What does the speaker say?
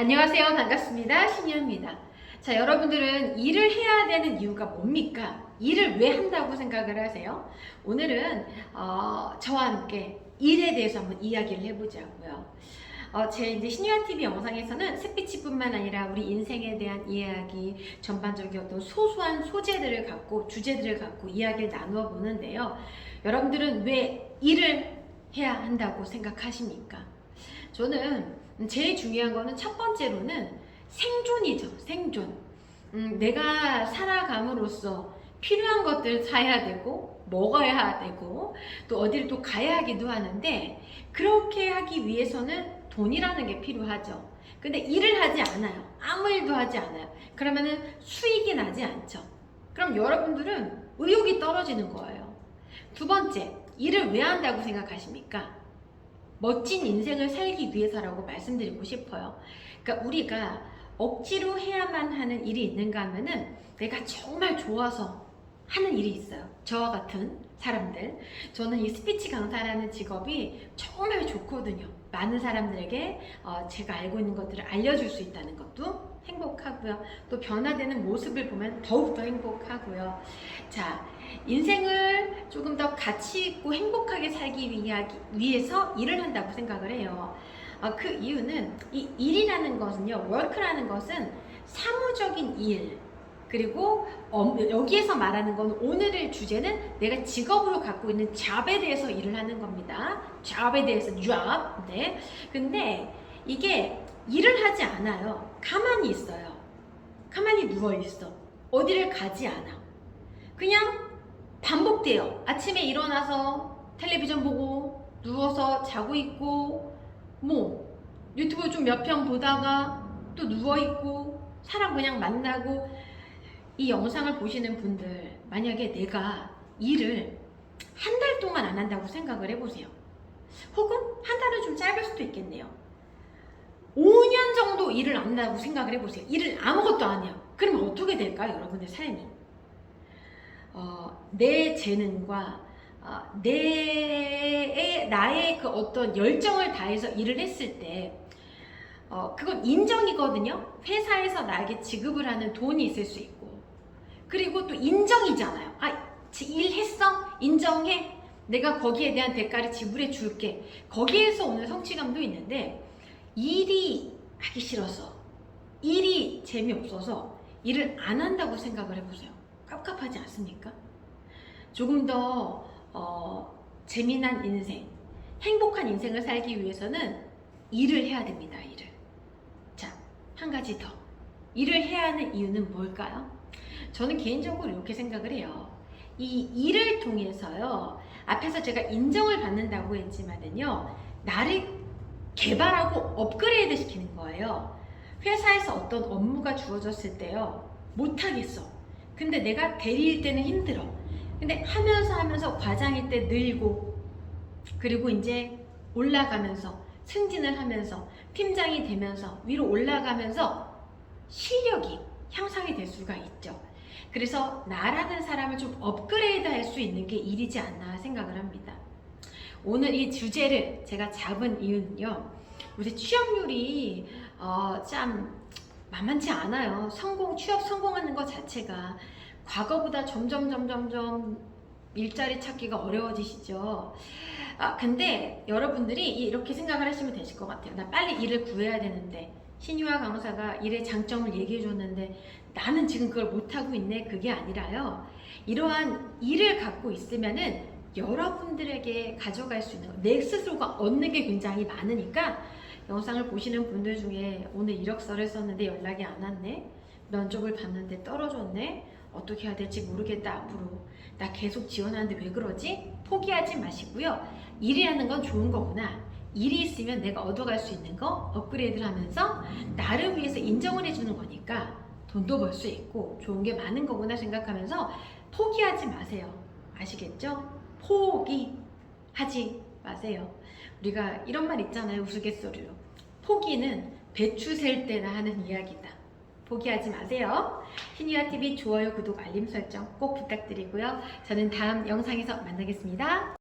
안녕하세요. 반갑습니다. 신유입니다. 자, 여러분들은 일을 해야 되는 이유가 뭡니까? 일을 왜 한다고 생각을 하세요? 오늘은 저와 함께 일에 대해서 한번 이야기를 해보자고요. 제 이제 신유한 TV 영상에서는 스피치뿐만 아니라 우리 인생에 대한 이야기, 전반적인 어떤 소소한 소재들을 갖고 주제들을 갖고 이야기를 나누어 보는데요. 여러분들은 왜 일을 해야 한다고 생각하십니까? 저는 제일 중요한 거는 첫 번째로는 생존이죠. 생존. 내가 살아감으로써 필요한 것들 사야 되고 먹어야 되고 또 어디를 또 가야 하기도 하는데 그렇게 하기 위해서는 돈이라는 게 필요하죠. 근데 일을 하지 않아요. 아무 일도 하지 않아요. 그러면은 수익이 나지 않죠. 그럼 여러분들은 의욕이 떨어지는 거예요. 두 번째, 일을 왜 한다고 생각하십니까? 멋진 인생을 살기 위해서라고 말씀드리고 싶어요. 그러니까 우리가 억지로 해야만 하는 일이 있는가 하면은 내가 정말 좋아서 하는 일이 있어요. 저와 같은 사람들. 저는 이 스피치 강사라는 직업이 정말 좋거든요. 많은 사람들에게 제가 알고 있는 것들을 알려줄 수 있다는 것도 행복하고요. 또 변화되는 모습을 보면 더욱더 행복하고요. 자, 인생을 조금 더 가치 있고 행복하게 살기 위해서 일을 한다고 생각을 해요. 그 이유는 이 일이라는 것은요, 워크라는 것은 사무적인 일, 그리고 여기에서 말하는 건 오늘의 주제는 내가 직업으로 갖고 있는 잡에 대해서 일을 하는 겁니다. 잡에 대해서 job. 네. 근데 이게 일을 하지 않아요. 가만히 있어요. 가만히 누워 있어. 어디를 가지 않아. 그냥 반복돼요. 아침에 일어나서 텔레비전 보고 누워서 자고 있고 뭐 유튜브 좀 몇 편 보다가 또 누워 있고 사람 그냥 만나고. 이 영상을 보시는 분들, 만약에 내가 일을 한 달 동안 안 한다고 생각을 해보세요. 혹은 한 달은 좀 짧을 수도 있겠네요. 5년 정도 일을 안 한다고 생각을 해보세요. 일을 아무것도 안 해요. 그러면 어떻게 될까요? 여러분의 삶이. 내 재능과 나의 그 어떤 열정을 다해서 일을 했을 때 그건 인정이거든요. 회사에서 나에게 지급을 하는 돈이 있을 수 있고 그리고 또 인정이잖아요. 일했어? 인정해? 내가 거기에 대한 대가를 지불해 줄게. 거기에서 오는 성취감도 있는데 일이 하기 싫어서 일이 재미없어서 일을 안 한다고 생각을 해보세요. 깝깝하지 않습니까? 조금 더 재미난 인생, 행복한 인생을 살기 위해서는 일을 해야 됩니다. 일을. 자, 한 가지 더. 일을 해야 하는 이유는 뭘까요? 저는 개인적으로 이렇게 생각을 해요. 이 일을 통해서요, 앞에서 제가 인정을 받는다고 했지만은요, 나를 개발하고 업그레이드 시키는 거예요. 회사에서 어떤 업무가 주어졌을 때요, 못하겠어. 근데 내가 대리일 때는 힘들어. 근데 하면서 과장일 때 늘고, 그리고 이제 올라가면서, 승진을 하면서, 팀장이 되면서, 위로 올라가면서 실력이 향상이 될 수가 있죠. 그래서 나라는 사람을 좀 업그레이드 할 수 있는 게 일이지 않나 생각을 합니다. 오늘 이 주제를 제가 잡은 이유는요, 요새 취업률이 참 만만치 않아요. 취업 성공하는 것 자체가 과거보다 점점 일자리 찾기가 어려워지시죠. 근데 여러분들이 이렇게 생각을 하시면 되실 것 같아요. 나 빨리 일을 구해야 되는데, 신유아 강사가 일의 장점을 얘기해 줬는데 나는 지금 그걸 못하고 있네. 그게 아니라요, 이러한 일을 갖고 있으면은 여러분들에게 가져갈 수 있는 내 스스로가 얻는 게 굉장히 많으니까, 영상을 보시는 분들 중에 오늘 이력서를 썼는데 연락이 안 왔네, 면접을 봤는데 떨어졌네, 어떻게 해야 될지 모르겠다, 앞으로 나 계속 지원하는데 왜 그러지? 포기하지 마시고요. 일이라는 건 좋은 거구나, 일이 있으면 내가 얻어갈 수 있는 거 업그레이드를 하면서 나를 위해서 인정을 해주는 거니까 돈도 벌 수 있고 좋은 게 많은 거구나 생각하면서 포기하지 마세요. 아시겠죠? 포기하지 마세요. 우리가 이런 말 있잖아요, 우스갯소리로. 포기는 배추 셀 때나 하는 이야기다. 포기하지 마세요. 신유아TV 좋아요, 구독, 알림 설정 꼭 부탁드리고요. 저는 다음 영상에서 만나겠습니다.